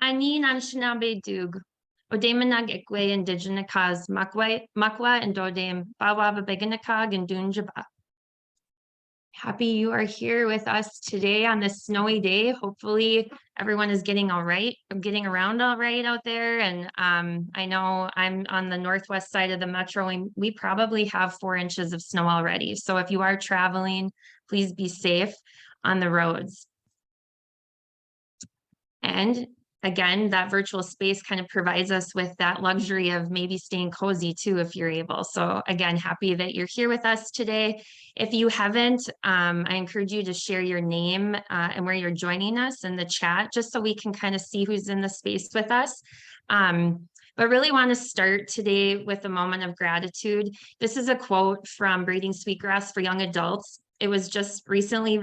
Ani Anishinaabe Dug, Odemanag Ikwe Indigenous Makwa and Dodem Bawa Beganakag and Dunjaba. Happy you are here with us today on this snowy day. Hopefully everyone is getting all right, getting around all right out there. And I know I'm on the northwest side of the metro and we probably have 4 inches of snow already. So if you are traveling, please be safe on the roads. And again, that virtual space kind of provides us with that luxury of maybe staying cozy too, if you're able. So again, happy that you're here with us today. If you haven't, I encourage you to share your name and where you're joining us in the chat, just so we can kind of see who's in the space with us. But really want to start today with a moment of gratitude. This is a quote from Braiding Sweetgrass for Young Adults. It was just recently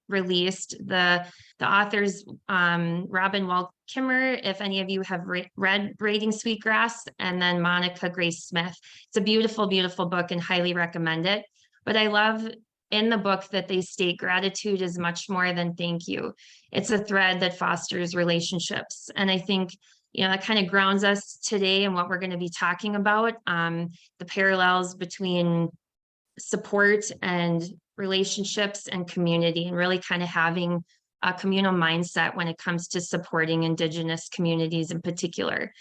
released. The author's Robin Wall Kimmer, if any of you have read Braiding Sweetgrass, and then Monica Grace Smith. It's a beautiful, beautiful book and highly recommend it. But I love in the book that they state gratitude is much more than thank you. It's a thread that fosters relationships. And I think, you know, that kind of grounds us today in what we're going to be talking about, the parallels between support and relationships and community, and really kind of having a communal mindset when it comes to supporting Indigenous communities in particular.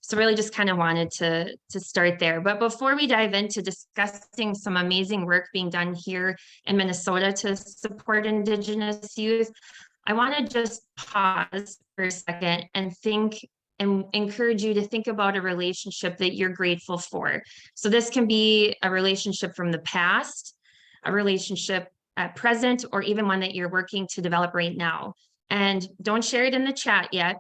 So really just kind of wanted to start there. But before we dive into discussing some amazing work being done here in Minnesota to support Indigenous youth, I want to just pause for a second and think and encourage you to think about a relationship that you're grateful for. So this can be a relationship from the past, a relationship at present, or even one that you're working to develop right now. And don't share it in the chat yet,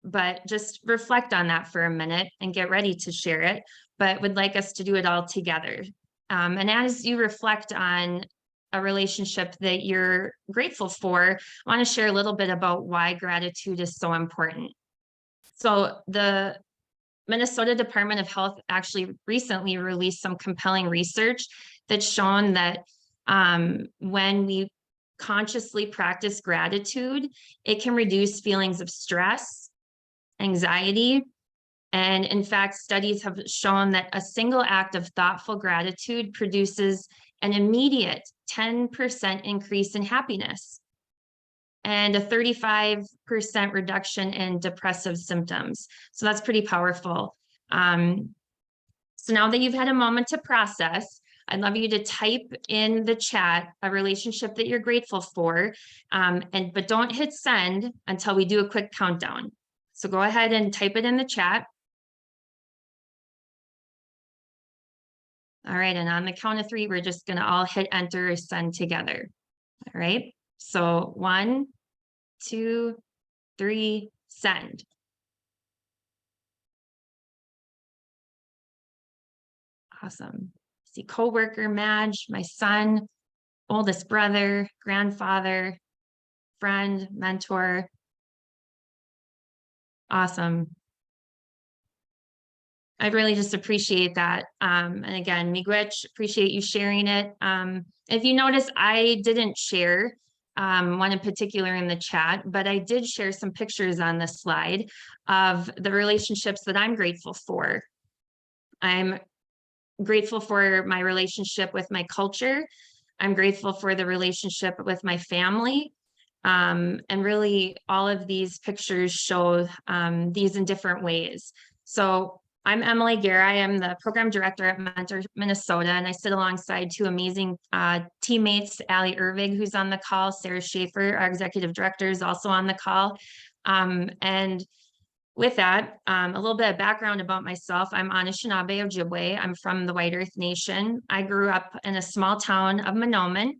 but just reflect on that for a minute and get ready to share it, but would like us to do it all together. And as you reflect on a relationship that you're grateful for, I want to share a little bit about why gratitude is so important. So the Minnesota Department of Health actually recently released some compelling research that's shown that when we consciously practice gratitude, it can reduce feelings of stress, anxiety, and in fact, studies have shown that a single act of thoughtful gratitude produces an immediate 10% increase in happiness and a 35% reduction in depressive symptoms. So that's pretty powerful. So now that you've had a moment to process, I'd love you to type in the chat a relationship that you're grateful for, but don't hit send until we do a quick countdown. So go ahead and type it in the chat. All right, and on the count of 3, we're just gonna all hit enter or send together. All right, so 1, 2, 3, send. Awesome. See coworker, Madge, my son, oldest brother, grandfather, friend, mentor. Awesome. I really just appreciate that. And again, Miigwech, appreciate you sharing it. If you notice, I didn't share one in particular in the chat, but I did share some pictures on this slide of the relationships that I'm grateful for. I'm grateful for my relationship with my culture. I'm grateful for the relationship with my family. And really all of these pictures show these in different ways. So I'm Emily Geray. I'm the program director at Mentor Minnesota, and I sit alongside 2 amazing teammates, Allie Ervig, who's on the call, Sarah Schaefer, our executive director, is also on the call. And with that, a little bit of background about myself. I'm Anishinaabe Ojibwe. I'm from the White Earth Nation. I grew up in a small town of Mahnomen.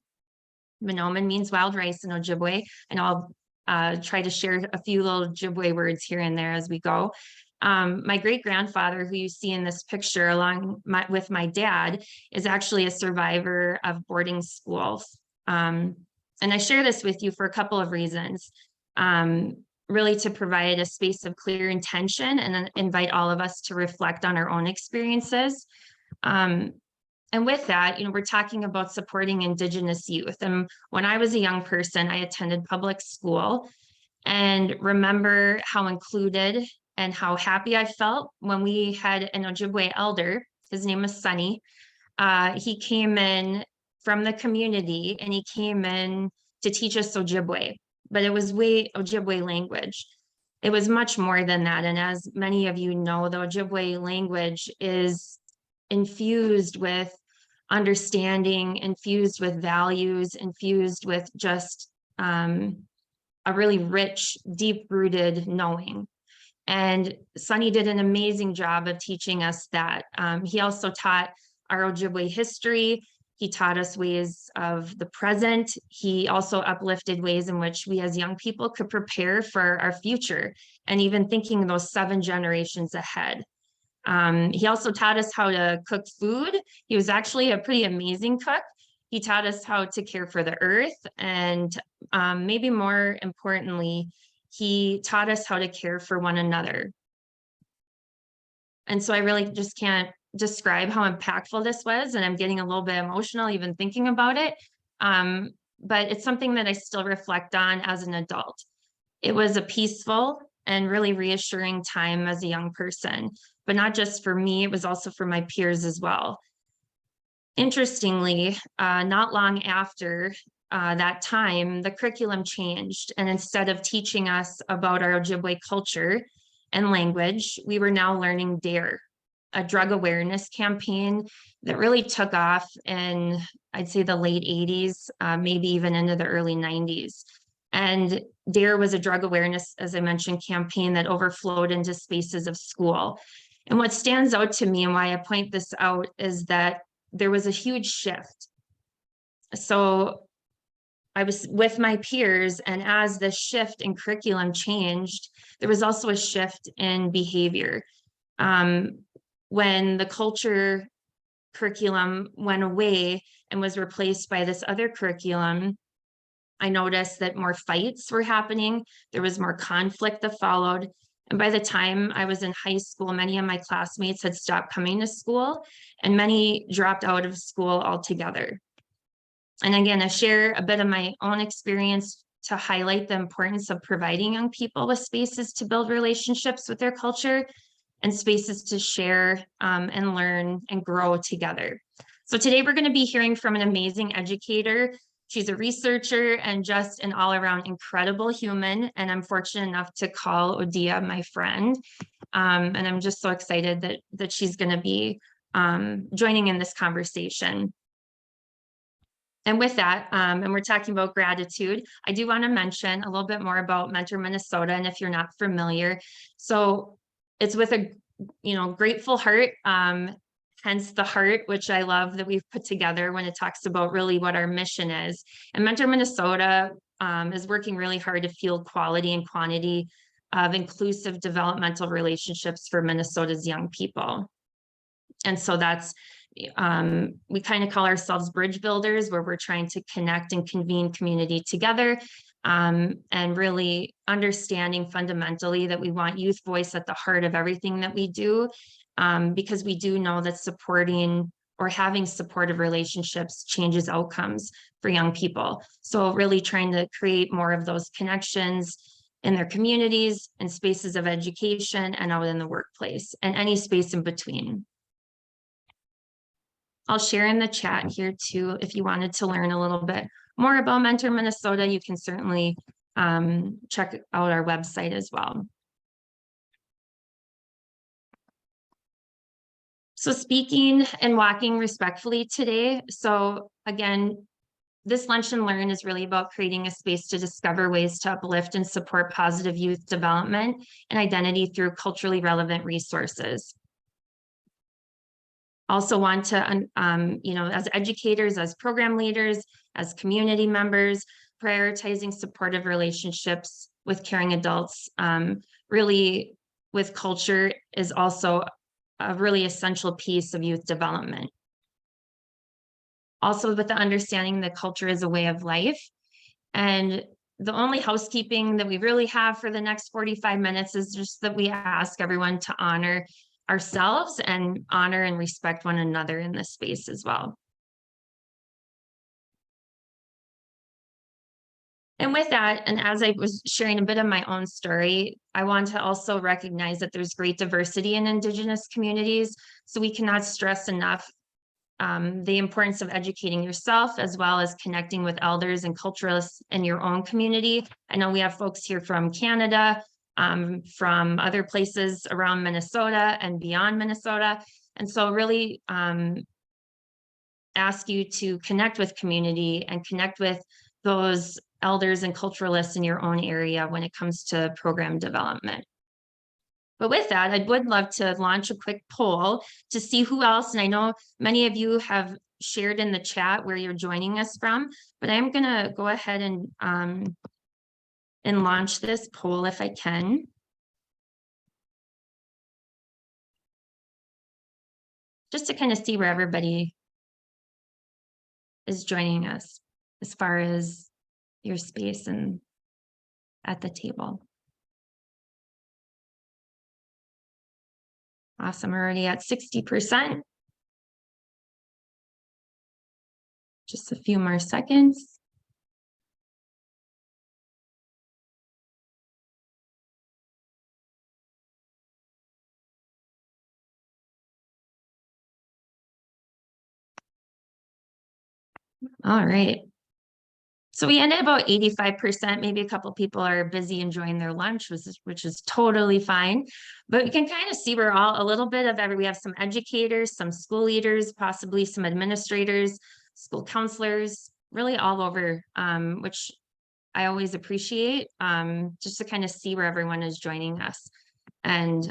Mahnomen means wild rice in Ojibwe, and I'll try to share a few little Ojibwe words here and there as we go. My great-grandfather, who you see in this picture with my dad, is actually a survivor of boarding schools. And I share this with you for a couple of reasons. Really to provide a space of clear intention and invite all of us to reflect on our own experiences. And with that, you know, we're talking about supporting Indigenous youth. And when I was a young person, I attended public school. and remember how included and how happy I felt when we had an Ojibwe elder. His name was Sonny. He came in from the community, and he came in to teach us Ojibwe, but it was Ojibwe language. It was much more than that. And as many of you know, the Ojibwe language is infused with understanding, infused with values, infused with just a really rich, deep-rooted knowing. And Sonny did an amazing job of teaching us that. He also taught our Ojibwe history. He taught us ways of the present. He also uplifted ways in which we as young people could prepare for our future and even thinking those 7 generations ahead. He also taught us how to cook food. He was actually a pretty amazing cook. He taught us how to care for the earth, and maybe more importantly, he taught us how to care for one another. And so I really just can't describe how impactful this was, and I'm getting a little bit emotional even thinking about it. But it's something that I still reflect on as an adult. It was a peaceful and really reassuring time as a young person, but not just for me, it was also for my peers as well. Interestingly, not long after that time, the curriculum changed, and instead of teaching us about our Ojibwe culture and language, we were now learning DARE, a drug awareness campaign that really took off in, I'd say, the late 80s, maybe even into the early 90s. And DARE was a drug awareness, as I mentioned, campaign that overflowed into spaces of school. And what stands out to me and why I point this out is that there was a huge shift. So I was with my peers, and as the shift in curriculum changed, there was also a shift in behavior. When the culture curriculum went away and was replaced by this other curriculum, I noticed that more fights were happening. There was more conflict that followed. And by the time I was in high school, many of my classmates had stopped coming to school, and many dropped out of school altogether. And again, I share a bit of my own experience to highlight the importance of providing young people with spaces to build relationships with their culture and spaces to share and learn and grow together. So today we're going to be hearing from an amazing educator. She's a researcher and just an all-around incredible human. And I'm fortunate enough to call Odia my friend. And I'm just so excited that she's going to be joining in this conversation. And with that, and we're talking about gratitude, I do want to mention a little bit more about Mentor Minnesota. And if you're not familiar, so it's with a grateful heart, hence the heart, which I love that we've put together when it talks about really what our mission is. And Mentor Minnesota is working really hard to fuel quality and quantity of inclusive developmental relationships for Minnesota's young people. And so that's, we kind of call ourselves bridge builders, where we're trying to connect and convene community together, and really understanding fundamentally that we want youth voice at the heart of everything that we do, because we do know that supporting or having supportive relationships changes outcomes for young people. So really trying to create more of those connections in their communities and spaces of education and out in the workplace and any space in between. I'll share in the chat here too. If you wanted to learn a little bit more about Mentor Minnesota, you can certainly check out our website as well. So speaking and walking respectfully today. So again, this Lunch and Learn is really about creating a space to discover ways to uplift and support positive youth development and identity through culturally relevant resources. Also want to, as educators, as program leaders, as community members, prioritizing supportive relationships with caring adults, really with culture is also a really essential piece of youth development. Also with the understanding that culture is a way of life. And the only housekeeping that we really have for the next 45 minutes is just that we ask everyone to honor ourselves and honor and respect one another in this space as well. And with that, and as I was sharing a bit of my own story, I want to also recognize that there's great diversity in Indigenous communities. So we cannot stress enough the importance of educating yourself, as well as connecting with elders and culturalists in your own community. I know we have folks here from Canada, from other places around Minnesota and beyond Minnesota. And so really ask you to connect with community and connect with those elders and culturalists in your own area when it comes to program development. But with that, I would love to launch a quick poll to see who else, and I know many of you have shared in the chat where you're joining us from, but I'm gonna go ahead and launch this poll if I can. Just to kind of see where everybody is joining us as far as your space and at the table. Awesome, we're already at 60%. Just a few more seconds. All right. So we ended about 85%, maybe a couple people are busy enjoying their lunch, which is totally fine. But we can kind of see we're all a little bit of we have some educators, some school leaders, possibly some administrators, school counselors, really all over, which I always appreciate, just to kind of see where everyone is joining us. And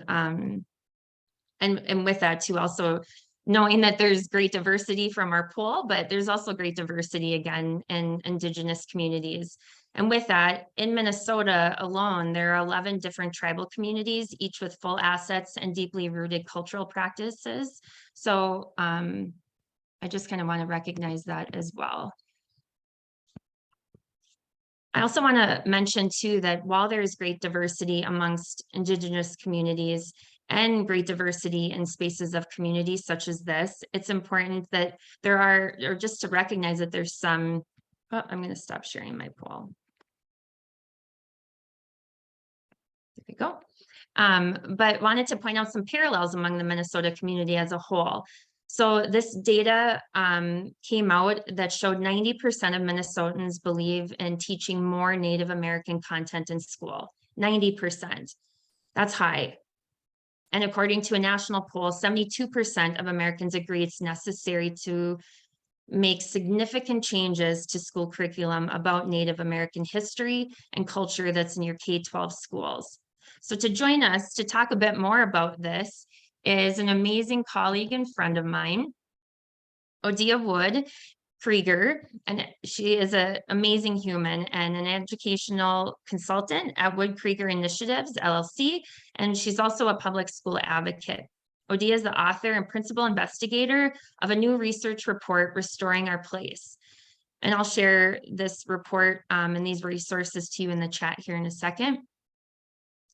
with that too, also knowing that there's great diversity from our pool, but there's also great diversity again in Indigenous communities. And with that, in Minnesota alone, there are 11 different tribal communities, each with full assets and deeply rooted cultural practices. So I just kind of want to recognize that as well. I also want to mention too that while there is great diversity amongst Indigenous communities and great diversity in spaces of community such as this, it's important that there are, or just to recognize that there's some, oh, I'm going to stop sharing my poll. There we go. But wanted to point out some parallels among the Minnesota community as a whole. So this data came out that showed 90% of Minnesotans believe in teaching more Native American content in school. 90%. That's high. And according to a national poll, 72% of Americans agree it's necessary to make significant changes to school curriculum about Native American history and culture that's in your K-12 schools. So to join us to talk a bit more about this is an amazing colleague and friend of mine, Odia Wood-Krueger, and she is an amazing human and an educational consultant at Wood Krueger Initiatives, LLC, and she's also a public school advocate. Odia is the author and principal investigator of a new research report, Restoring Our Place. And I'll share this report and these resources to you in the chat here in a second.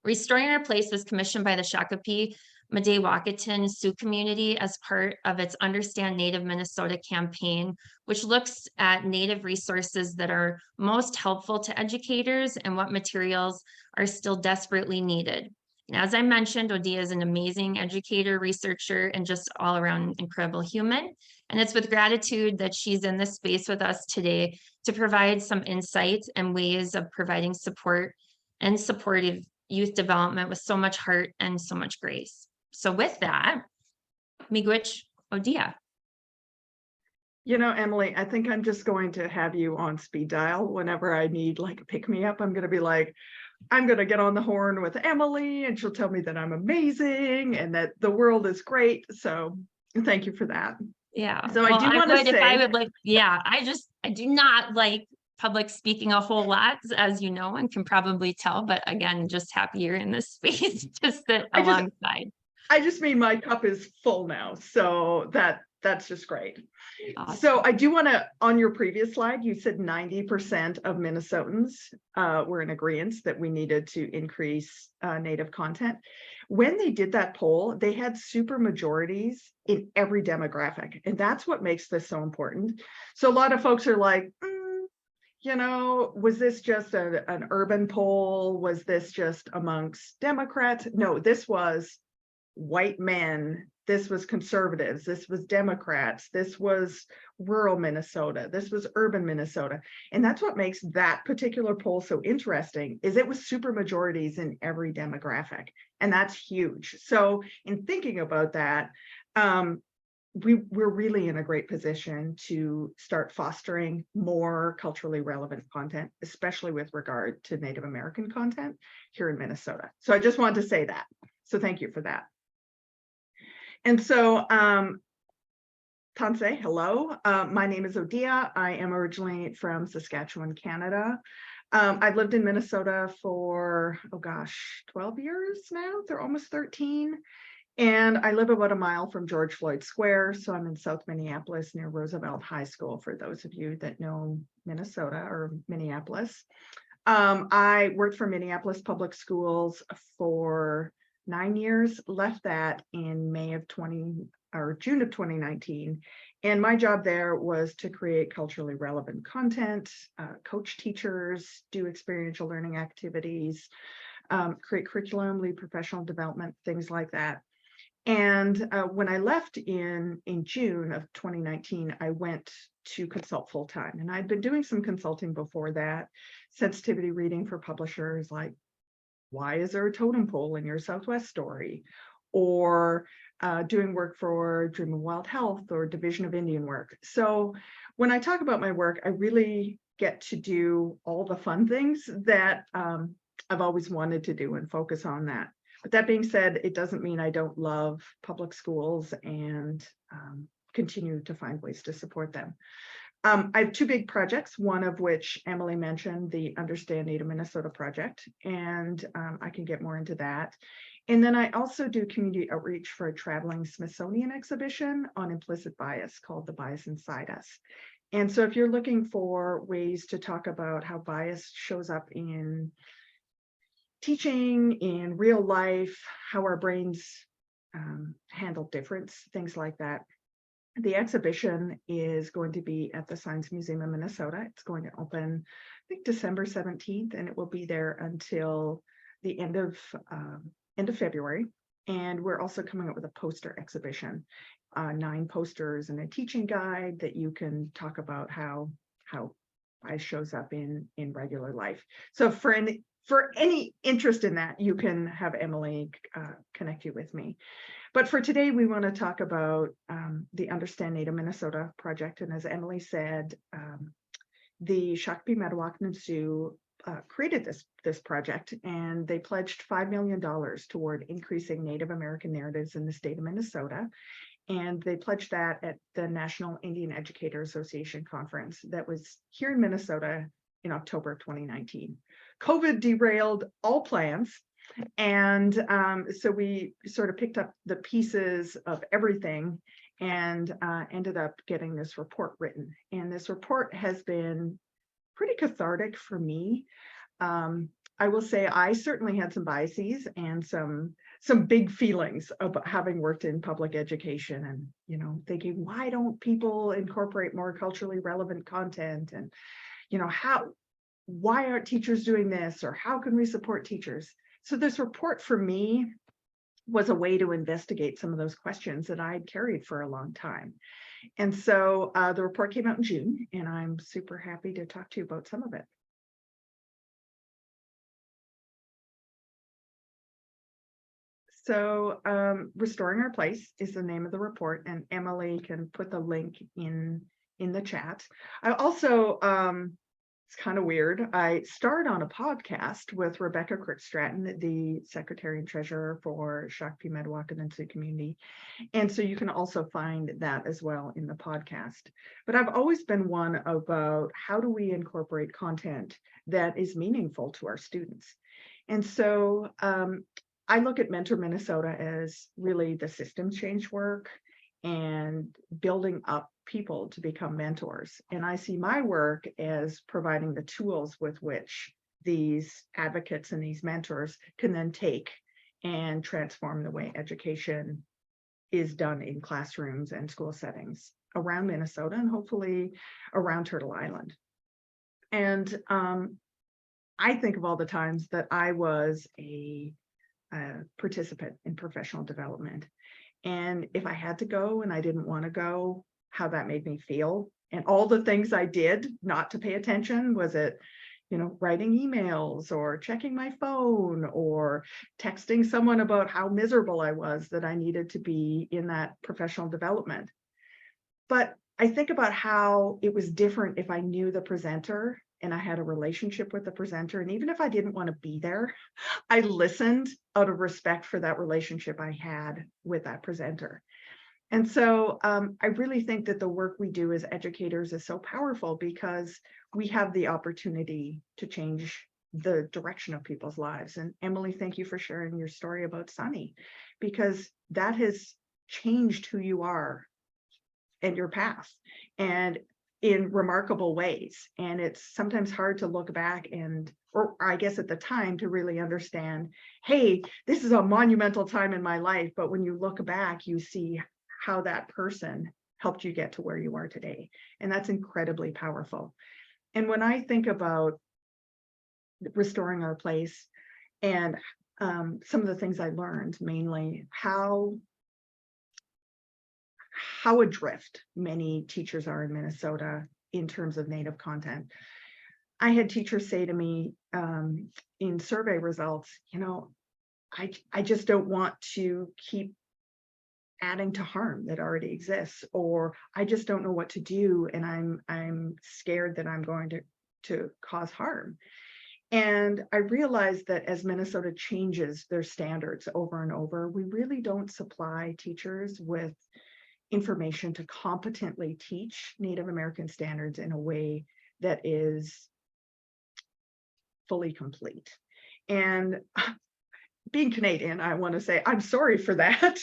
Restoring Our Place was commissioned by the Shakopee Mdewakanton Sioux community as part of its Understand Native Minnesota campaign, which looks at Native resources that are most helpful to educators and what materials are still desperately needed. And as I mentioned, Odia is an amazing educator, researcher, and just all around incredible human. And it's with gratitude that she's in this space with us today to provide some insight and ways of providing support and supportive youth development with so much heart and so much grace. So with that, Miigwech Odia. You know, Emily, I think I'm just going to have you on speed dial whenever I need like a pick me up. I'm going to be like, I'm going to get on the horn with Emily and she'll tell me that I'm amazing and that the world is great. So thank you for that. Yeah. So well, I do want to say, if I would like, yeah, I do not like public speaking a whole lot, as you know, and can probably tell, but again, just happy you're in this space to sit alongside. I just mean my cup is full now. So that's just great. Awesome. So I do want to, on your previous slide, you said 90% of Minnesotans were in agreement that we needed to increase Native content. When they did that poll, they had super majorities in every demographic. And that's what makes this so important. So a lot of folks are like, was this just an urban poll? Was this just amongst Democrats? No, this was white men. This was conservatives. This was Democrats. This was rural Minnesota. This was urban Minnesota. And that's what makes that particular poll so interesting, is it was super majorities in every demographic. And that's huge. So in thinking about that, we're really in a great position to start fostering more culturally relevant content, especially with regard to Native American content here in Minnesota. So I just wanted to say that. So thank you for that. And so, Tanse, hello. My name is Odia. I am originally from Saskatchewan, Canada. I've lived in Minnesota for, 12 years now. They're almost 13. And I live about a mile from George Floyd Square. So I'm in South Minneapolis near Roosevelt High School, for those of you that know Minnesota or Minneapolis. I worked for Minneapolis Public Schools for 9 years, left that in June of 2019. And my job there was to create culturally relevant content, coach teachers, do experiential learning activities, create curriculum, lead professional development, things like that. And when I left in June of 2019, I went to consult full time. And I'd been doing some consulting before that, sensitivity reading for publishers like, why is there a totem pole in your Southwest story? Or doing work for Dream of Wild Health or Division of Indian work. So when I talk about my work, I really get to do all the fun things that I've always wanted to do and focus on that. But that being said, it doesn't mean I don't love public schools and continue to find ways to support them. I have two big projects, one of which Emily mentioned, the Understand Native Minnesota project, and I can get more into that. And then I also do community outreach for a traveling Smithsonian exhibition on implicit bias called The Bias Inside Us. And so if you're looking for ways to talk about how bias shows up in teaching, in real life, how our brains handle difference, things like that, the exhibition is going to be at the Science Museum in Minnesota. It's going to open, I think, December 17th, and it will be there until the end of February. And we're also coming up with a poster exhibition, 9 posters and a teaching guide that you can talk about how bias shows up in regular life. So for any interest in that, you can have Emily connect you with me. But for today, we want to talk about the Understand Native Minnesota project. And as Emily said, the Shakopee, Madawakan, and Sioux created this project, and they pledged $5 million toward increasing Native American narratives in the state of Minnesota. And they pledged that at the National Indian Educator Association conference that was here in Minnesota in October of 2019. COVID derailed all plans. And so we sort of picked up the pieces of everything and ended up getting this report written. And this report has been pretty cathartic for me. I will say I certainly had some biases and some big feelings about having worked in public education and, thinking, why don't people incorporate more culturally relevant content? And, why aren't teachers doing this? Or how can we support teachers? So this report for me was a way to investigate some of those questions that I had carried for a long time. And so the report came out in June, and I'm super happy to talk to you about some of it. So Restoring Our Place is the name of the report, and Emily can put the link in the chat. I also, it's kind of weird, I starred on a podcast with Rebecca Crick-Stratton, the Secretary and Treasurer for Shakopee, Madawakan, and Sioux community. And so you can also find that as well in the podcast. But I've always been one about how do we incorporate content that is meaningful to our students. And so I look at Mentor Minnesota as really the systems change work and building up people to become mentors. And I see my work as providing the tools with which these advocates and these mentors can then take and transform the way education is done in classrooms and school settings around Minnesota and hopefully around Turtle Island. And I think of all the times that I was a participant in professional development. And if I had to go and I didn't want to go, how that made me feel. And all the things I did not to pay attention. Was it, writing emails or checking my phone or texting someone about how miserable I was that I needed to be in that professional development. But I think about how it was different if I knew the presenter and I had a relationship with the presenter. And even if I didn't want to be there, I listened out of respect for that relationship I had with that presenter. And so I really think that the work we do as educators is so powerful because we have the opportunity to change the direction of people's lives. And Emily, thank you for sharing your story about Sunny, because that has changed who you are and your path, and in remarkable ways. And it's sometimes hard to look back or I guess at the time, to really understand, hey, this is a monumental time in my life. But when you look back, you see how that person helped you get to where you are today. And that's incredibly powerful. And when I think about restoring our place and some of the things I learned, mainly how adrift many teachers are in Minnesota in terms of Native content. I had teachers say to me in survey results, I just don't want to keep adding to harm that already exists, or I just don't know what to do, and I'm scared that I'm going to cause harm. And I realized that as Minnesota changes their standards over and over, we really don't supply teachers with information to competently teach Native American standards in a way that is fully complete. And being Canadian, I want to say I'm sorry for that.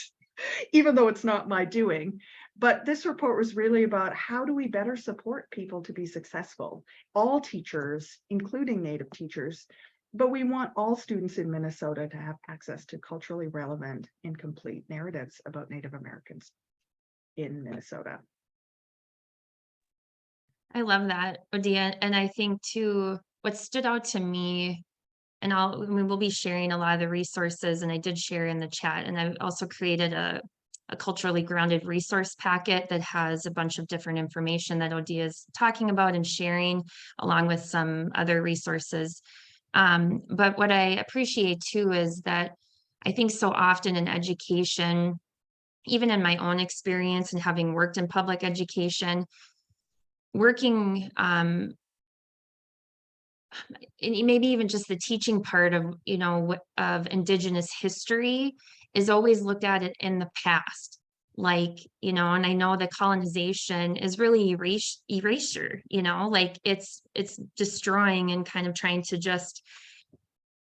Even though it's not my doing. But this report was really about how do we better support people to be successful, all teachers, including Native teachers, but we want all students in Minnesota to have access to culturally relevant and complete narratives about Native Americans in Minnesota. I love that, Odia. And I think too, what stood out to me, and we'll be sharing a lot of the resources, and I did share in the chat, and I've also created a culturally grounded resource packet that has a bunch of different information that Odia is talking about and sharing, along with some other resources. But what I appreciate too is that I think so often in education, even in my own experience and having worked in public education, working maybe even just the teaching part of, of Indigenous history is always looked at it in the past. Like, and I know that colonization is really erasure, like it's destroying and kind of trying to just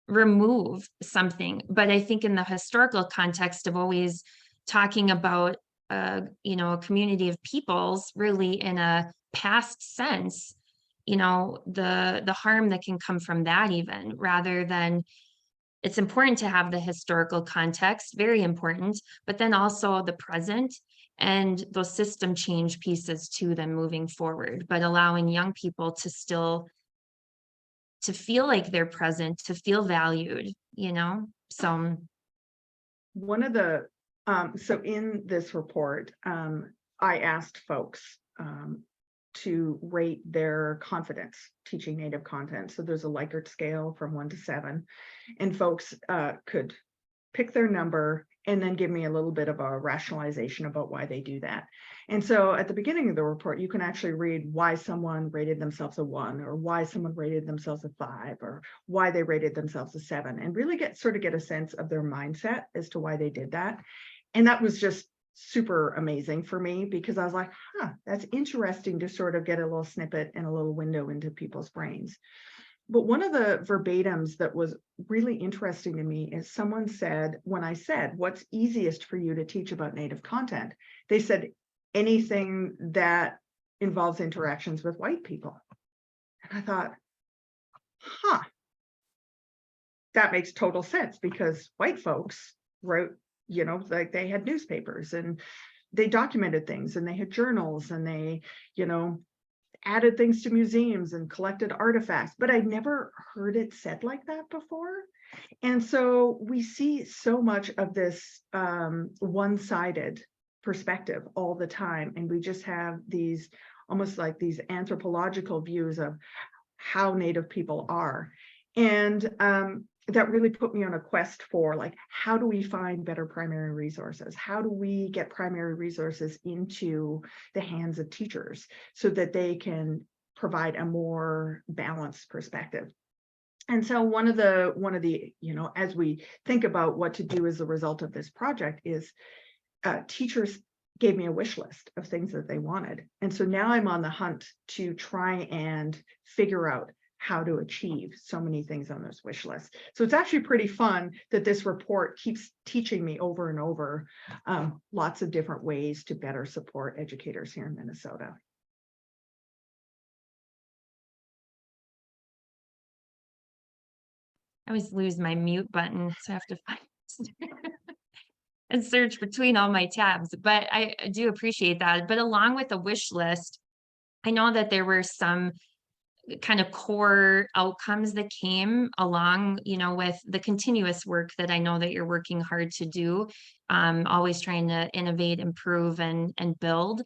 remove something. But I think in the historical context of always talking about, a community of peoples really in a past sense, the harm that can come from that, even rather than, it's important to have the historical context, very important, but then also the present and those system change pieces to them moving forward, but allowing young people to still to feel like they're present, to feel valued, so. One of the, so in this report, I asked folks to rate their confidence teaching Native content. So there's a Likert scale from 1 to 7, and folks could pick their number and then give me a little bit of a rationalization about why they do that. And so at the beginning of the report, you can actually read why someone rated themselves a 1, or why someone rated themselves a 5, or why they rated themselves a 7, and really get a sense of their mindset as to why they did that. And that was just super amazing for me, because I was like, that's interesting to sort of get a little snippet and a little window into people's brains. But one of the verbatims that was really interesting to me is someone said, when I said, what's easiest for you to teach about Native content? They said, anything that involves interactions with white people. And I thought, that makes total sense, because white folks wrote, like they had newspapers and they documented things and they had journals and they, added things to museums and collected artifacts, but I'd never heard it said like that before. And so we see so much of this one-sided perspective all the time. And we just have these almost like these anthropological views of how Native people are. And that really put me on a quest for like, how do we find better primary resources? How do we get primary resources into the hands of teachers so that they can provide a more balanced perspective? And so one of the, you know, as we think about what to do as a result of this project is teachers gave me a wish list of things that they wanted. And so now I'm on the hunt to try and figure out how to achieve so many things on this wish list. So it's actually pretty fun that this report keeps teaching me over and over lots of different ways to better support educators here in Minnesota. I always lose my mute button, so I have to find and search between all my tabs, but I do appreciate that. But along with the wish list, I know that there were some kind of core outcomes that came along, you know, with the continuous work that I know that you're working hard to do, always trying to innovate, improve, and build.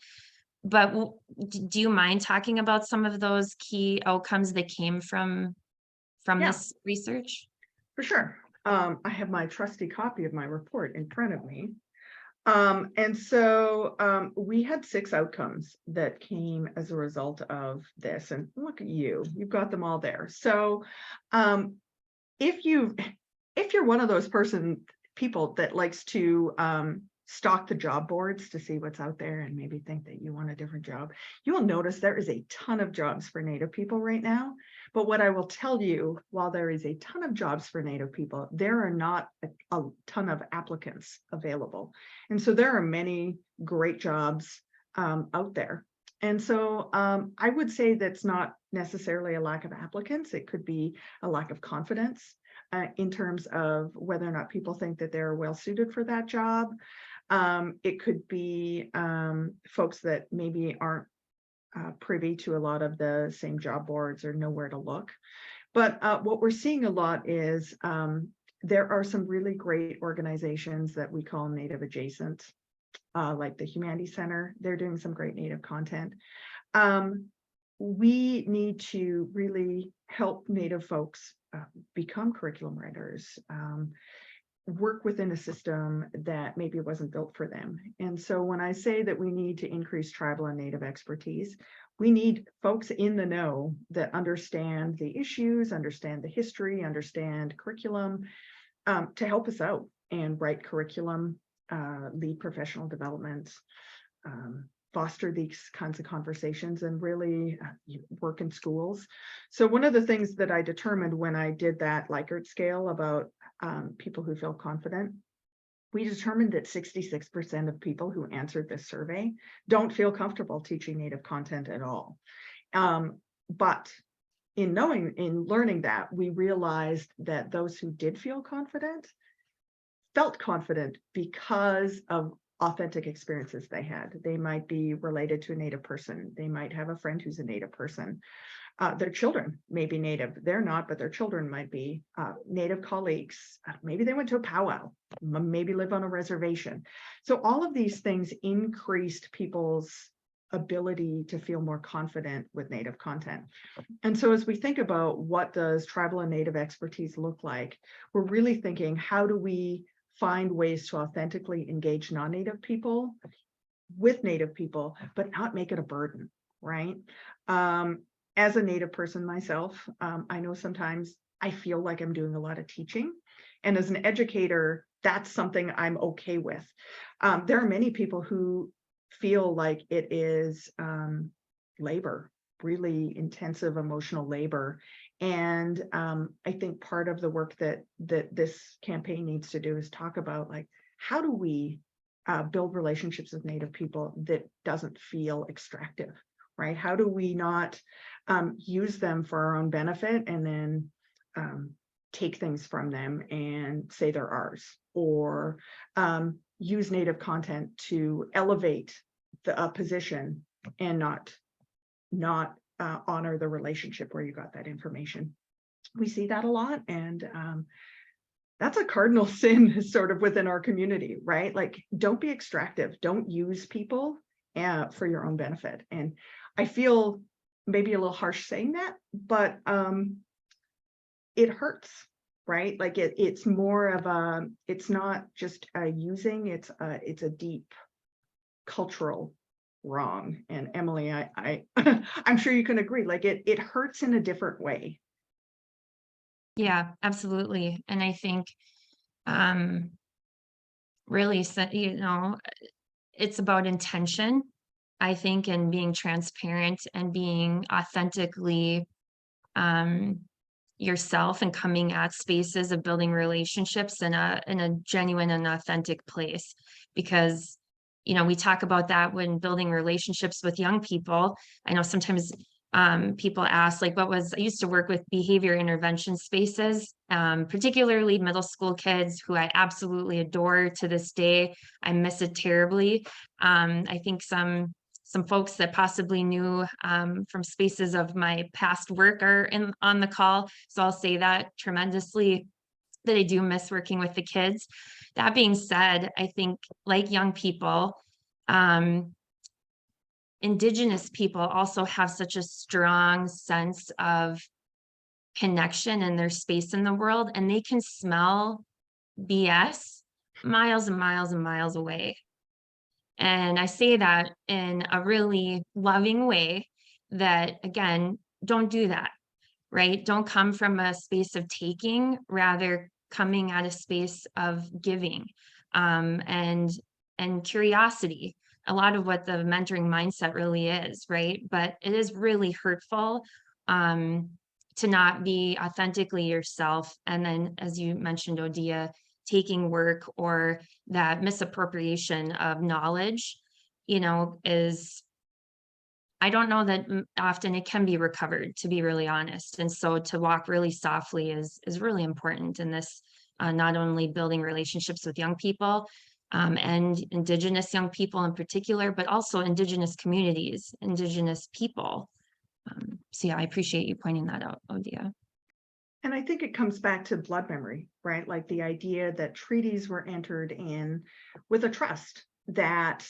But do you mind talking about some of those key outcomes that came from Yeah, this research? for sure. I have my trusty copy of my report in front of me. And so we had 6 outcomes that came as a result of this. And look at you, you've got them all there. So if you're one of those people that likes to stalk the job boards to see what's out there and maybe think that you want a different job, you will notice there is a ton of jobs for Native people right now. But what I will tell you, while there is a ton of jobs for Native people, there are not a ton of applicants available. And so there are many great jobs out there. And so I would say that's not necessarily a lack of applicants. It could be a lack of confidence in terms of whether or not people think that they're well suited for that job. It could be folks that maybe aren't privy to a lot of the same job boards or know where to look. But what we're seeing a lot is there are some really great organizations that we call Native adjacent, like the Humanities Center. They're doing some great Native content. We need to really help Native folks become curriculum writers, work within a system that maybe wasn't built for them. And so when I say that we need to increase tribal and Native expertise, we need folks in the know that understand the issues, understand the history, understand curriculum, to help us out and write curriculum, lead professional development, foster these kinds of conversations, and really work in schools. So one of the things that I determined when I did that Likert scale about people who feel confident, we determined that 66% of people who answered this survey don't feel comfortable teaching Native content at all. But in learning that, we realized that those who did feel confident felt confident because of authentic experiences they had. They might be related to a Native person. They might have a friend who's a Native person. Their children may be Native. They're not, but their children might be. Native colleagues. Maybe they went to a powwow, maybe live on a reservation. So all of these things increased people's ability to feel more confident with Native content. And so as we think about what does tribal and Native expertise look like, we're really thinking, how do we find ways to authentically engage non-Native people with Native people, but not make it a burden, right? As a Native person myself, I know sometimes I feel like I'm doing a lot of teaching. And as an educator, that's something I'm okay with. There are many people who feel like it is labor, really intensive emotional labor. And I think part of the work that this campaign needs to do is talk about, like, how do we build relationships with Native people that doesn't feel extractive, right? How do we not use them for our own benefit and then take things from them and say they're ours, or use Native content to elevate the position and not not honor the relationship where you got that information. We see that a lot, and that's a cardinal sin sort of within our community, right? Like, don't be extractive, don't use people for your own benefit. And I feel maybe a little harsh saying that, but it hurts, right? Like it's more of a, it's not just using, it's a deep cultural wrong. And Emily, I'm sure you can agree, like it hurts in a different way. Yeah, absolutely. And I think really, you know, it's about intention, I think, and being transparent and being authentically yourself and coming at spaces of building relationships in a genuine and authentic place. Because, you know, we talk about that when building relationships with young people. I know sometimes people ask, like, I used to work with behavior intervention spaces, particularly middle school kids who I absolutely adore to this day. I miss it terribly. I think some folks that possibly knew from spaces of my past work are on the call. So I'll say that tremendously, that I do miss working with the kids. That being said, I think, like young people, Indigenous people also have such a strong sense of connection in their space in the world, and they can smell BS miles and miles and miles away. And I say that in a really loving way, that, again, don't do that, right? Don't come from a space of taking, rather coming at a space of giving, and curiosity. A lot of what the mentoring mindset really is, right? But it is really hurtful to not be authentically yourself. And then, as you mentioned, Odia, taking work or that misappropriation of knowledge, you know, I don't know that often it can be recovered, to be really honest. And so to walk really softly is really important in this, not only building relationships with young people, and Indigenous young people in particular, but also Indigenous communities, Indigenous people. So yeah, I appreciate you pointing that out, Odia. And I think it comes back to blood memory, right? Like the idea that treaties were entered in with a trust that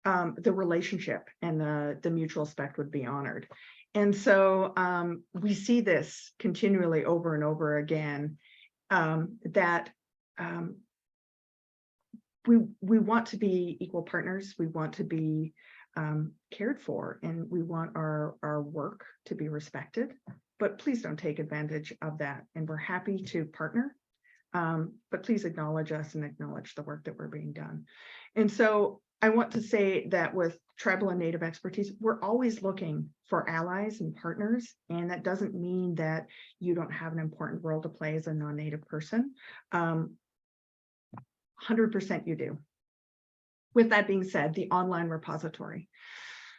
the relationship and the mutual respect would be honored. And so we see this continually over and over again, that we want to be equal partners, we want to be cared for, and we want our work to be respected, but please don't take advantage of that. And we're happy to partner, but please acknowledge us and acknowledge the work that we're being done. And so I want to say that with tribal and Native expertise, we're always looking for allies and partners, and that doesn't mean that you don't have an important role to play as a non-Native person. 100% you do. With that being said, the online repository.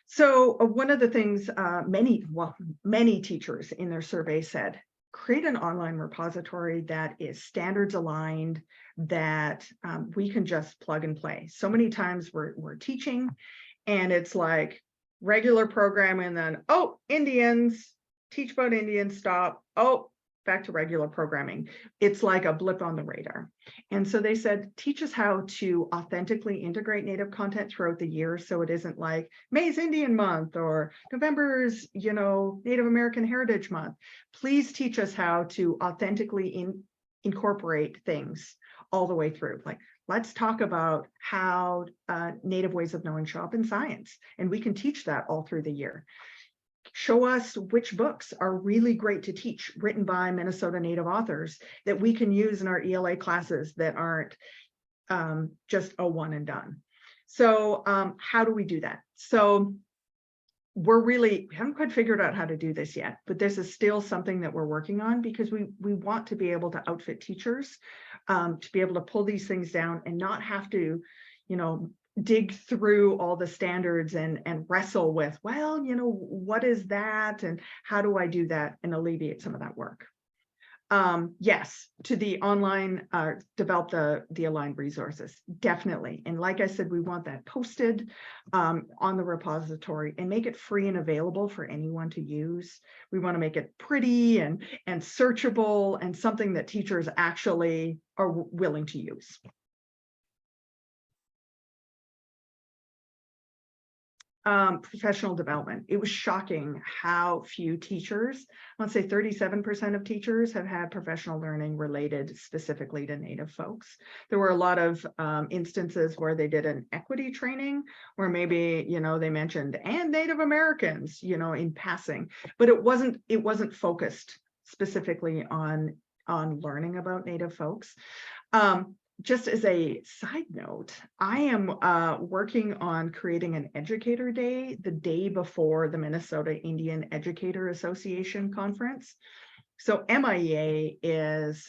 So one of the things many teachers in their survey said, create an online repository that is standards aligned, that we can just plug and play. So many times we're teaching and it's like regular programming, and then, oh, Indians, teach about Indians, stop. Oh, back to regular programming. It's like a blip on the radar. And so they said, teach us how to authentically integrate Native content throughout the year. So it isn't like May's Indian Month or November's, you know, Native American Heritage Month. Please teach us how to authentically incorporate things all the way through. Like, let's talk about how Native ways of knowing show up in science. And we can teach that all through the year. Show us which books are really great to teach, written by Minnesota Native authors, that we can use in our ELA classes that aren't just a one and done. So how do we do that? So we haven't quite figured out how to do this yet, but this is still something that we're working on, because we want to be able to outfit teachers to be able to pull these things down and not have to, you know, dig through all the standards and wrestle with, well, you know, what is that and how do I do that, and alleviate some of that work. Yes, to the online, develop the aligned resources, definitely. And like I said, we want that posted on the repository and make it free and available for anyone to use. We want to make it pretty and searchable and something that teachers actually are willing to use. Professional development. It was shocking how few teachers, I want to say 37% of teachers have had professional learning related specifically to Native folks. There were a lot of instances where they did an equity training where maybe, you know, they mentioned and Native Americans, you know, in passing, but it wasn't focused specifically on learning about Native folks. Just as a side note, I am working on creating an educator day the day before the Minnesota Indian Educator Association conference. So MIEA is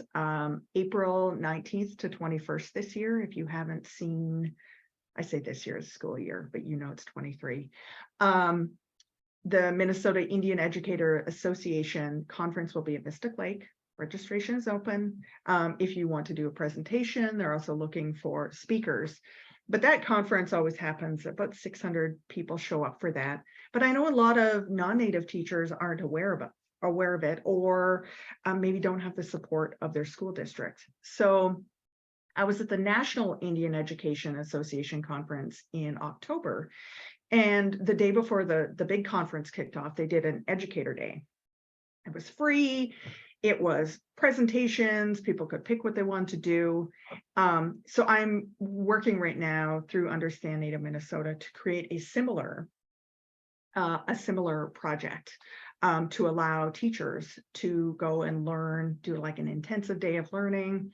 April 19th to 21st this year. If you haven't seen, I say this year is school year, but you know it's 23. The Minnesota Indian Educator Association conference will be at Mystic Lake. Registration is open. If you want to do a presentation, they're also looking for speakers. But that conference always happens, about 600 people show up for that. But I know a lot of non-Native teachers aren't aware of it, or maybe don't have the support of their school district. So I was at the National Indian Education Association conference in October. And the day before the big conference kicked off, they did an educator day. It was free. It was presentations, people could pick what they want to do. So I'm working right now through Understand Native Minnesota to create a similar project to allow teachers to go and learn, do like an intensive day of learning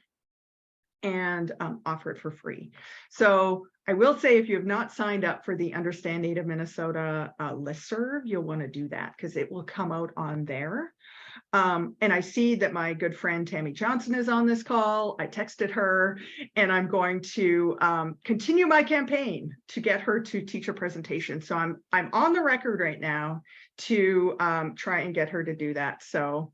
and offer it for free. So I will say, if you have not signed up for the Understand Native Minnesota listserv, you'll want to do that because it will come out on there. And I see that my good friend Tammy Johnson is on this call. I texted her and I'm going to continue my campaign to get her to teach a presentation. So I'm on the record right now to try and get her to do that. So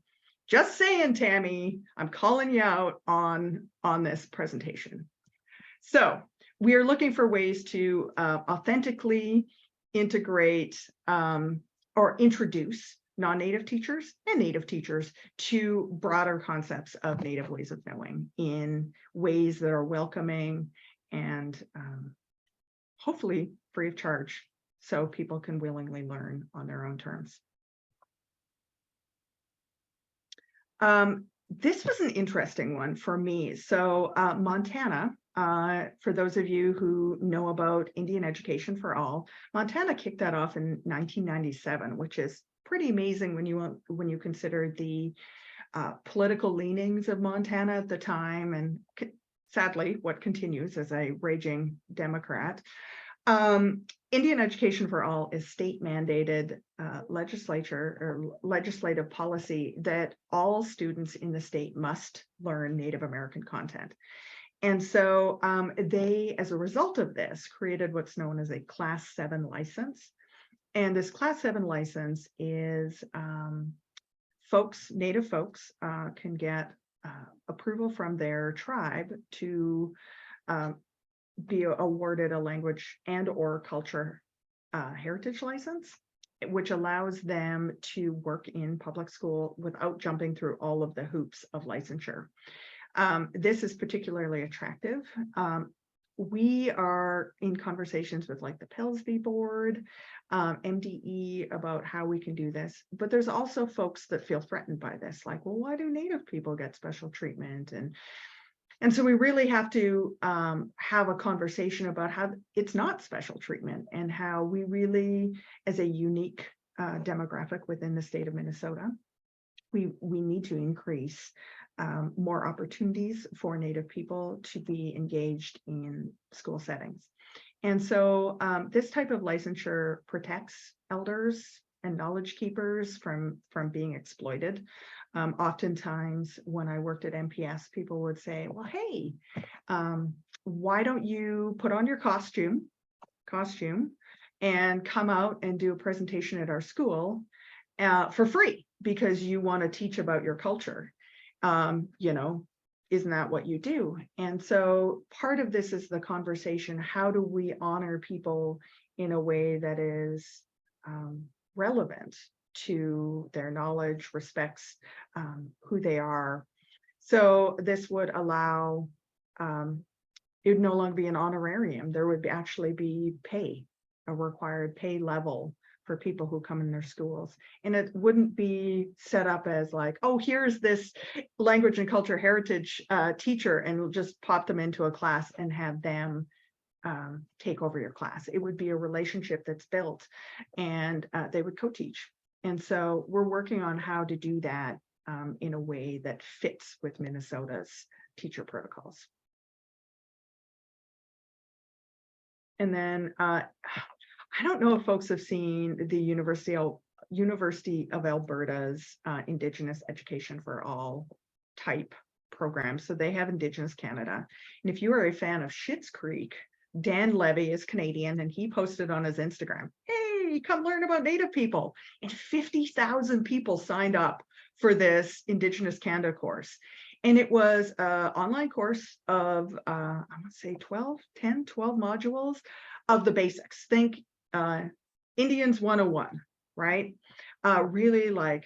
just saying, Tammy, I'm calling you out on this presentation. So we are looking for ways to authentically integrate or introduce non-Native teachers and Native teachers to broader concepts of Native ways of knowing in ways that are welcoming and hopefully free of charge, so people can willingly learn on their own terms. This was an interesting one for me. So Montana, for those of you who know about Indian Education for All, Montana kicked that off in 1997, which is pretty amazing when you consider the political leanings of Montana at the time, and sadly what continues as a raging Democrat. Indian Education for All is state mandated legislative policy that all students in the state must learn Native American content. And so they, as a result of this, created what's known as a Class 7 license. And this Class 7 license is Native folks can get approval from their tribe to be awarded a language and or culture heritage license, which allows them to work in public school without jumping through all of the hoops of licensure. This is particularly attractive. We are in conversations with like the Pellsby board, MDE, about how we can do this, but there's also folks that feel threatened by this, like, well, why do Native people get special treatment? And so we really have to have a conversation about how it's not special treatment, and how we really, as a unique demographic within the state of Minnesota, we need to increase more opportunities for Native people to be engaged in school settings. And so this type of licensure protects elders and knowledge keepers from being exploited. Oftentimes when I worked at MPS, people would say, well, hey, why don't you put on your costume and come out and do a presentation at our school for free, because you want to teach about your culture. You know, isn't that what you do? And so part of this is the conversation. How do we honor people in a way that is relevant to their knowledge, respects who they are? So this would allow, it would no longer be an honorarium. There would actually be pay, a required pay level for people who come in their schools. And it wouldn't be set up as like, oh, here's this language and culture heritage teacher, and we'll just pop them into a class and have them take over your class. It would be a relationship that's built, and they would co-teach. And so we're working on how to do that in a way that fits with Minnesota's teacher protocols. And then I don't know if folks have seen the University of Alberta's Indigenous Education for All type program. So they have Indigenous Canada. And if you are a fan of Schitt's Creek, Dan Levy is Canadian, and he posted on his Instagram, hey, come learn about Native people. And 50,000 people signed up for this Indigenous Canada course. And it was an online course of, I would say 12 modules of the basics. Think Indians 101, right? Really like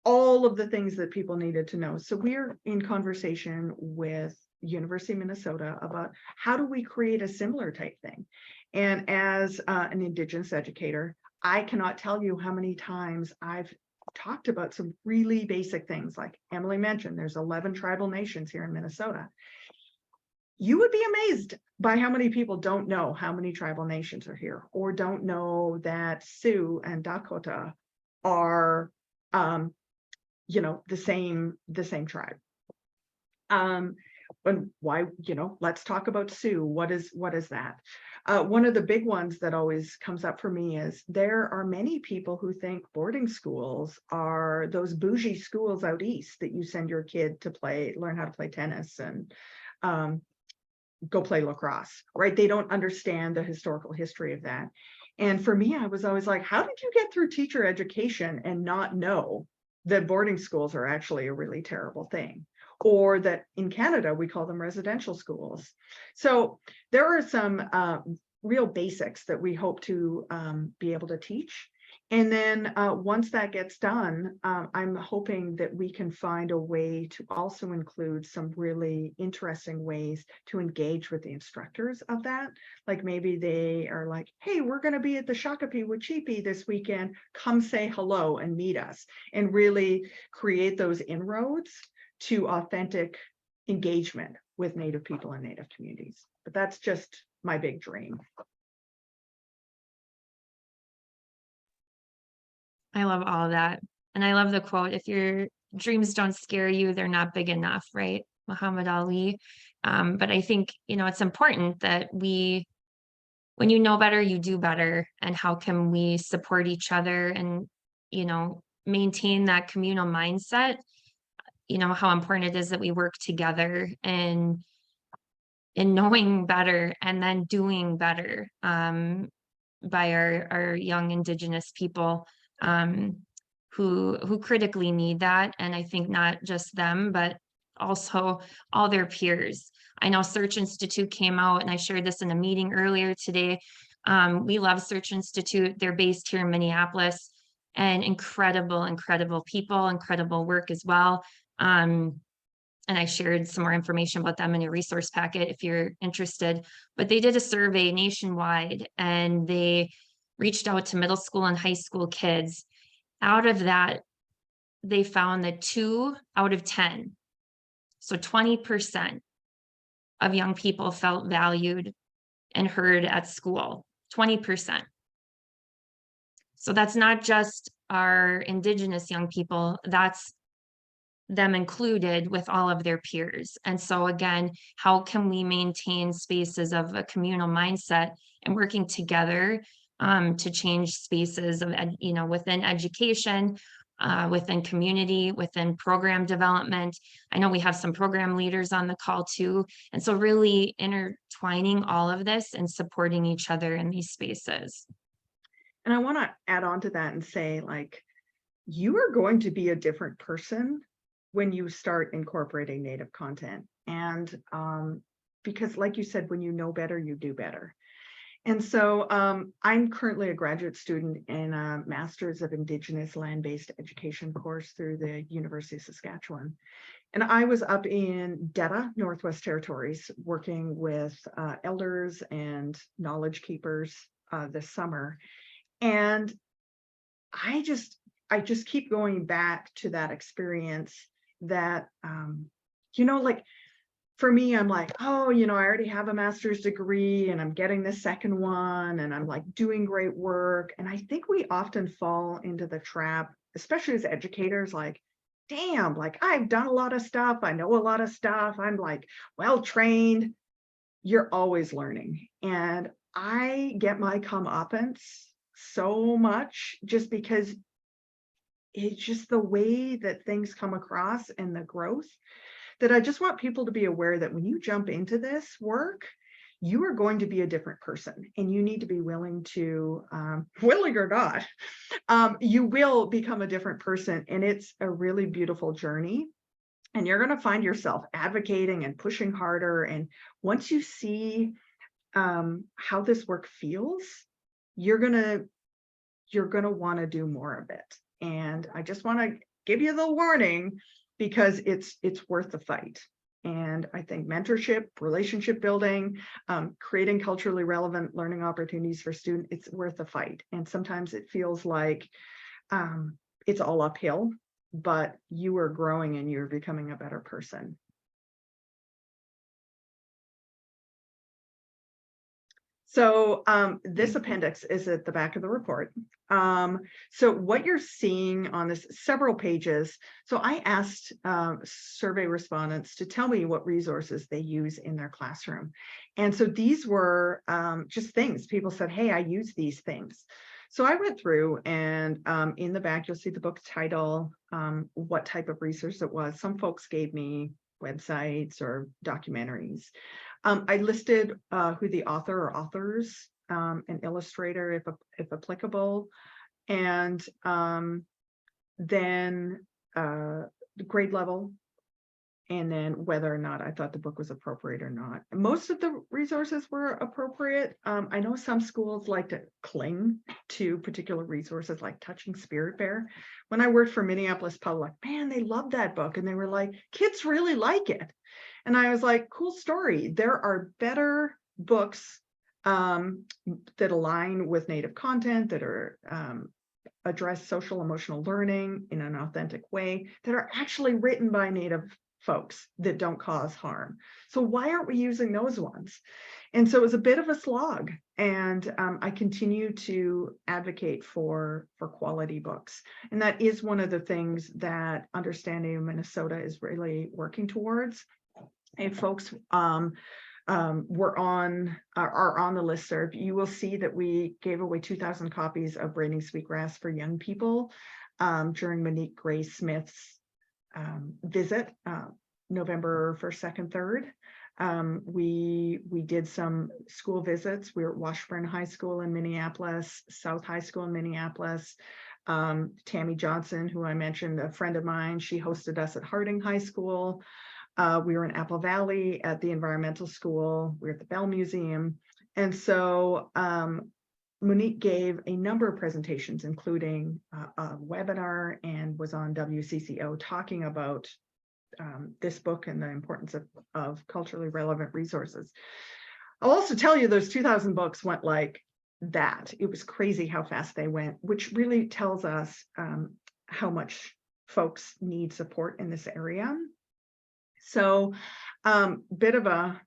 all of the things that people needed to know. So we're in conversation with University of Minnesota about how do we create a similar type thing. And as an Indigenous educator, I cannot tell you how many times I've talked about some really basic things. Like Emily mentioned, there's 11 tribal nations here in Minnesota. You would be amazed by how many people don't know how many tribal nations are here, or don't know that Sioux and Dakota are, you know, the same tribe. And why, you know, let's talk about Sioux. What is that? One of the big ones that always comes up for me is there are many people who think boarding schools are those bougie schools out east that you send your kid to learn how to play tennis and go play lacrosse, right? They don't understand the historical history of that. And for me, I was always like, how did you get through teacher education and not know that boarding schools are actually a really terrible thing? Or that in Canada, we call them residential schools. So there are some real basics that we hope to be able to teach. And then once that gets done, I'm hoping that we can find a way to also include some really interesting ways to engage with the instructors of that. Like maybe they are like, hey, we're going to be at the Shakopee Wichipi this weekend. Come say hello and meet us, and really create those inroads to authentic engagement with Native people and Native communities. But that's just my big dream. I love all of that. And I love the quote, if your dreams don't scare you, they're not big enough, right? Muhammad Ali. But I think, you know, it's important that when you know better, you do better. And how can we support each other and, you know, maintain that communal mindset? You know, how important it is that we work together and in knowing better and then doing better by our young Indigenous people who critically need that. And I think not just them, but also all their peers. I know Search Institute came out, and I shared this in a meeting earlier today. We love Search Institute. They're based here in Minneapolis, and incredible people, incredible work as well. And I shared some more information about them in your resource packet if you're interested. But they did a survey nationwide, and they reached out to middle school and high school kids. Out of that, they found that 2 out of 10, so 20% of young people felt valued and heard at school, 20%. So that's not just our Indigenous young people, that's them included with all of their peers. And so again, how can we maintain spaces of a communal mindset and working together to change spaces of, you know, within education, within community, within program development. I know we have some program leaders on the call too. And so really intertwining all of this and supporting each other in these spaces. And I want to add on to that and say, like, you are going to be a different person when you start incorporating Native content. And because like you said, when you know better, you do better. And so I'm currently a graduate student in a Master's of Indigenous Land-Based Education course through the University of Saskatchewan. And I was up in Detta, Northwest Territories, working with elders and knowledge keepers this summer. And I just keep going back to that experience that, like, for me, I'm like, oh, I already have a master's degree and I'm getting the second one and I'm like doing great work. And I think we often fall into the trap, especially as educators, like, damn, like I've done a lot of stuff. I know a lot of stuff. I'm like well-trained. You're always learning. And I get my comeuppance so much just because it's just the way that things come across and the growth, that I just want people to be aware that when you jump into this work, you are going to be a different person, and you need to be willing to, willing or not, you will become a different person, and it's a really beautiful journey. And you're going to find yourself advocating and pushing harder. And once you see how this work feels, you're gonna want to do more of it. And I just want to give you the warning, because it's worth the fight. And I think mentorship, relationship building, creating culturally relevant learning opportunities for students, it's worth the fight. And sometimes it feels like it's all uphill, but you are growing and you're becoming a better person. So this appendix is at the back of the report. So what you're seeing on this several pages. So I asked survey respondents to tell me what resources they use in their classroom. And so these were just things. People said, hey, I use these things. So I went through, and in the back, you'll see the book title, what type of resource it was. Some folks gave me websites or documentaries. I listed who the author or authors, an illustrator if applicable, and then the grade level, and then whether or not I thought the book was appropriate or not. Most of the resources were appropriate. I know some schools like to cling to particular resources like Touching Spirit Bear. When I worked for Minneapolis Public, man, they loved that book, and they were like, kids really like it. And I was like, cool story. There are better books that align with Native content, that are address social emotional learning in an authentic way, that are actually written by Native folks that don't cause harm. So why aren't we using those ones? And so it was a bit of a slog. And I continue to advocate for quality books. And that is one of the things that Understanding of Minnesota is really working towards. If folks are on the listserv, you will see that we gave away 2,000 copies of Braiding Sweetgrass for young people during Monique Gray Smith's visit, November 1st, 2nd, 3rd. We did some school visits. We were at Washburn High School in Minneapolis, South High School in Minneapolis. Tammy Johnson, who I mentioned, a friend of mine, she hosted us at Harding High School. We were in Apple Valley at the environmental school. We were at the Bell Museum. And so Monique gave a number of presentations, including a webinar, and was on WCCO talking about this book and the importance of culturally relevant resources. I'll also tell you those 2,000 books went like that. It was crazy how fast they went, which really tells us how much folks need support in this area. So bit of a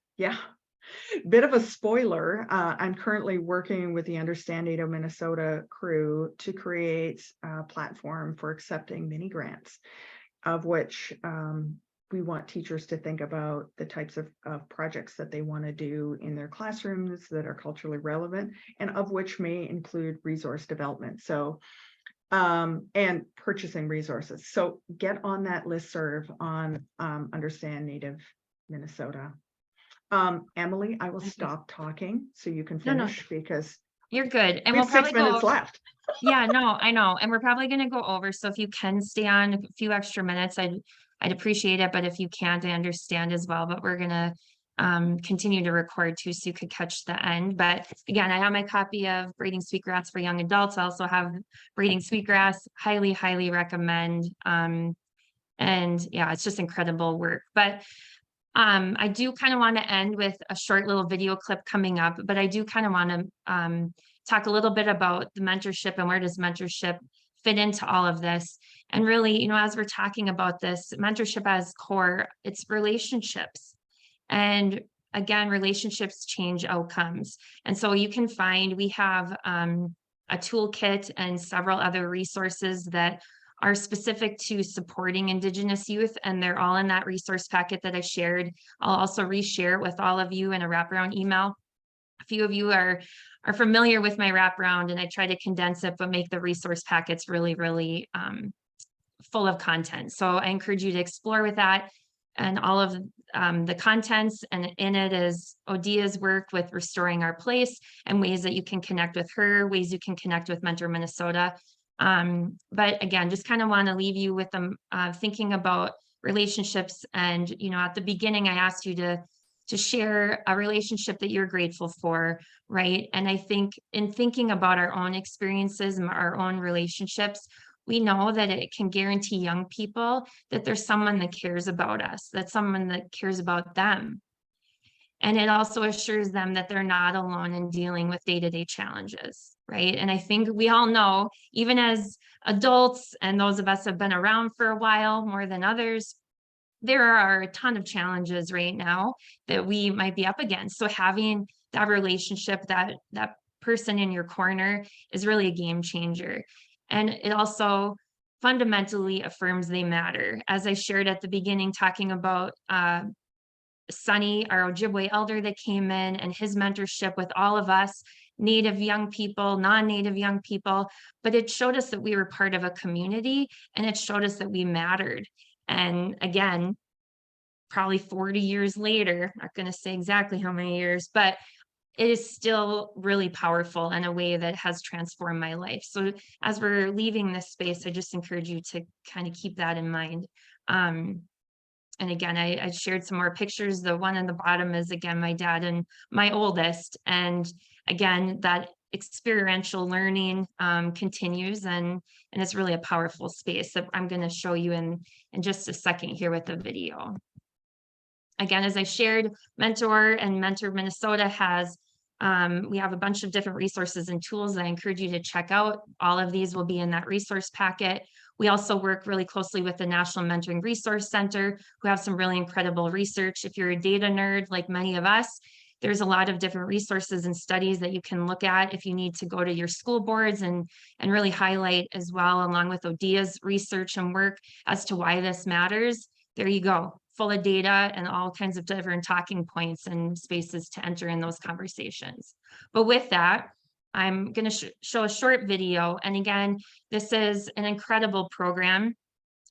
spoiler. I'm currently working with the Understanding of Minnesota crew to create a platform for accepting mini grants, of which we want teachers to think about the types of projects that they want to do in their classrooms that are culturally relevant, and of which may include resource development. So and purchasing resources. So get on that listserv on Understand Native Minnesota. Emily, I will stop talking so you can finish, because you're good. And we have 6 minutes left. Yeah, no, I know. And we're probably going to go over. So if you can stay on a few extra minutes, I'd I'd appreciate it, but if you can't, I understand as well. But we're gonna continue to record too, so you could catch the end. But again, I have my copy of Breeding Sweetgrass for Young Adults. I also have Breeding Sweetgrass, highly recommend. And yeah, it's just incredible work. But I do kind of want to end with a short little video clip coming up, but I do kind of want to talk a little bit about the mentorship and where does mentorship fit into all of this. And really, you know, as we're talking about this, mentorship as core, it's relationships. And again, relationships change outcomes. And so you can find, we have a toolkit and several other resources that are specific to supporting Indigenous youth, and they're all in that resource packet that I shared. I'll also reshare it with all of you in a wraparound email. A few of you are familiar with my wraparound, and I try to condense it, but make the resource packets really full of content. So I encourage you to explore with that. And all of the contents, and in it is Odia's work with restoring our place and ways that you can connect with her, ways you can connect with Mentor Minnesota. But again, just kind of want to leave you with them thinking about relationships. And, you know, at the beginning, I asked you to share a relationship that you're grateful for, right? And I think in thinking about our own experiences and our own relationships, we know that it can guarantee young people that there's someone that cares about us, that's someone that cares about them. And it also assures them that they're not alone in dealing with day-to-day challenges, right? And I think we all know, even as adults and those of us who have been around for a while more than others, there are a ton of challenges right now that we might be up against. So having that relationship, that person in your corner is really a game changer. And it also fundamentally affirms they matter. As I shared at the beginning, talking about Sonny, our Ojibwe elder that came in, and his mentorship with all of us, Native young people, non-Native young people, but it showed us that we were part of a community, and it showed us that we mattered. And again, probably 40 years later, not going to say exactly how many years, but it is still really powerful in a way that has transformed my life. So as we're leaving this space, I just encourage you to kind of keep that in mind. And again, I shared some more pictures. The one on the bottom is, again, my dad and my oldest. And again, that experiential learning continues, and it's really a powerful space that I'm going to show you in just a second here with the video. Again, as I shared, Mentor and Mentor Minnesota has, we have a bunch of different resources and tools that I encourage you to check out. All of these will be in that resource packet. We also work really closely with the National Mentoring Resource Center, who have some really incredible research. If you're a data nerd like many of us, there's a lot of different resources and studies that you can look at if you need to go to your school boards and really highlight as well, along with Odia's research and work as to why this matters. There you go, full of data and all kinds of different talking points and spaces to enter in those conversations. But with that, I'm going to show a short video. And again, this is an incredible program.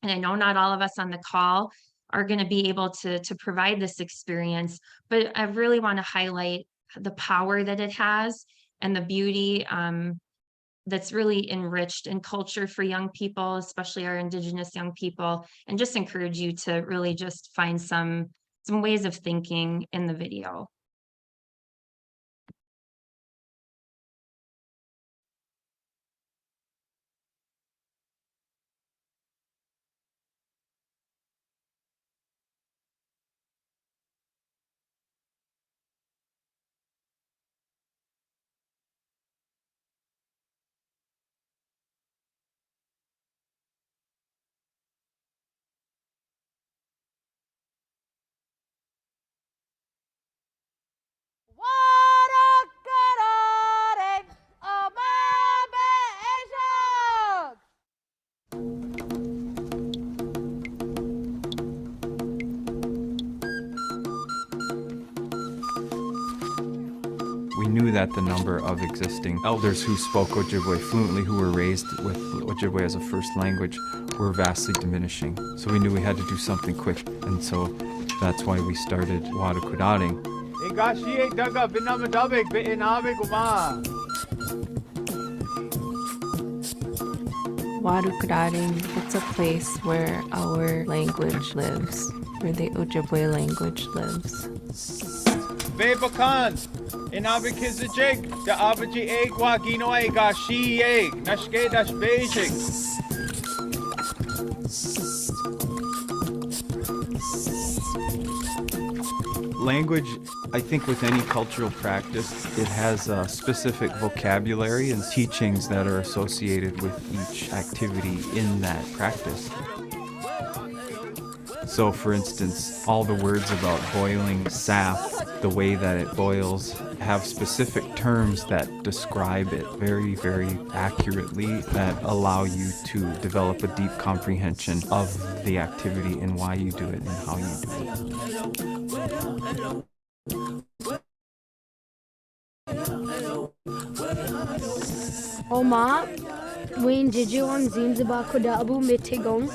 And I know not all of us on the call are going to be able to provide this experience, but I really want to highlight the power that it has and the beauty that's really enriched in culture for young people, especially our Indigenous young people, and just encourage you to really just find some ways of thinking in the video. We knew that the number of existing elders who spoke Ojibwe fluently, who were raised with Ojibwe as a first language, were vastly diminishing. So we knew we had to do something quick, and so that's why we started Warukudaring. Warukraring, it's a place where our language lives, where the Ojibwe language lives. Vebakan, inabikizajig, the abaji egg wagino ega she egg, nashke dash beijing. Language, I think with any cultural practice, it has a specific vocabulary and teachings that are associated with each activity in that practice. So for instance, all the words about boiling sap, the way that it boils, have specific terms that describe it very, very accurately, that allow you to develop a deep comprehension of the activity and why you do it and how you do it. Oma, Wayne Jijuan, Zinzaba Kodabu, Mitigong,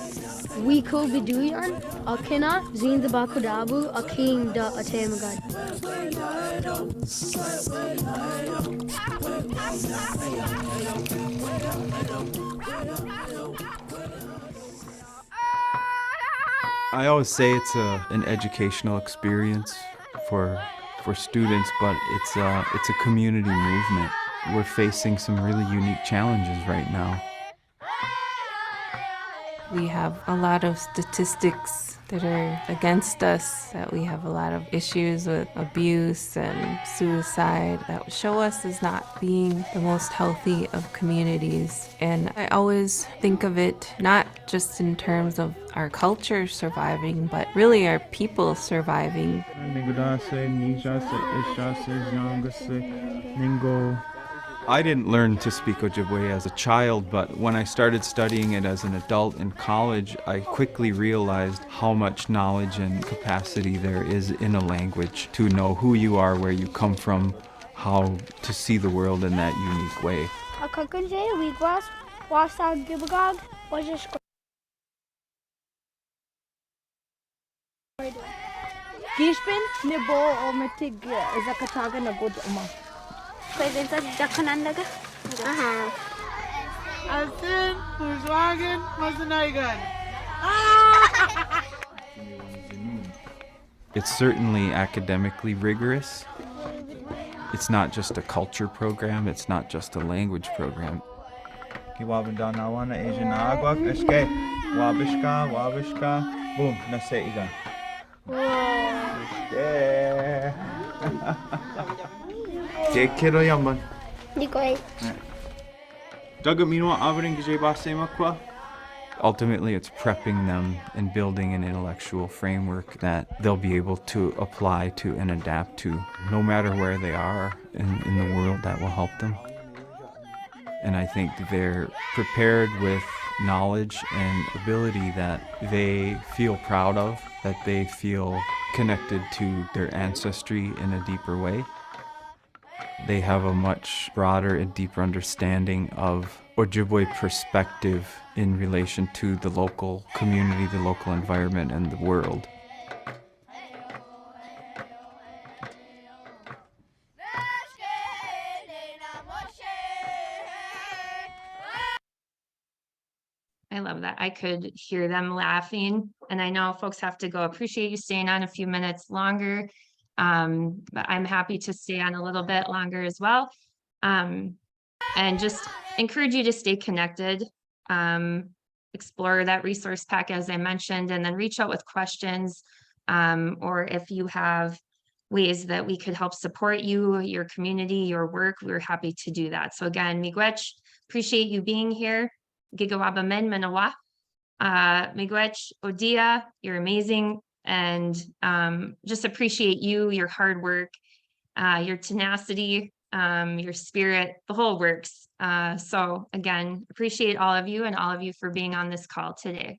Wiko Biduyan, Akina, Zinzaba Kodabu, Aking da Atemagad. I always say it's an educational experience for students, but it's a community movement. We're facing some really unique challenges right now. We have a lot of statistics that are against us, that we have a lot of issues with abuse and suicide that show us as not being the most healthy of communities. And I always think of it not just in terms of our culture surviving, but really our people surviving. I didn't learn to speak Ojibwe as a child, but when I started studying it as an adult in college, I quickly realized how much knowledge and capacity there is in a language to know who you are, where you come from, how to see the world in that unique way. Gishpin, Nibo, or Matig, Zakataga, Nagod Oma. Altin, Volkswagen, Mazenaigan. It's certainly academically rigorous. It's not just a culture program, it's not just a language program. Kiwabandanawana Asian Agwak, Eske, Wabishka, boom, Naseiga. Take care of Yaman. Dagamino Abering Gijebasemakwa. Ultimately, it's prepping them and building an intellectual framework that they'll be able to apply to and adapt to, no matter where they are in the world. That will help them. And I think they're prepared with knowledge and ability that they feel proud of, that they feel connected to their ancestry in a deeper way. They have a much broader and deeper understanding of Ojibwe perspective in relation to the local community, the local environment, and the world. I love that. I could hear them laughing, and I know folks have to go. Appreciate you staying on a few minutes longer, but I'm happy to stay on a little bit longer as well. And just encourage you to stay connected, explore that resource pack as I mentioned, and then reach out with questions, or if you have ways that we could help support you, your community, your work, we're happy to do that. So again, miigwech, appreciate you being here. Gigawaba men manawa. Miigwech, Odia, you're amazing. And just appreciate you, your hard work, your tenacity, your spirit, the whole works. So again, appreciate all of you and all of you for being on this call today.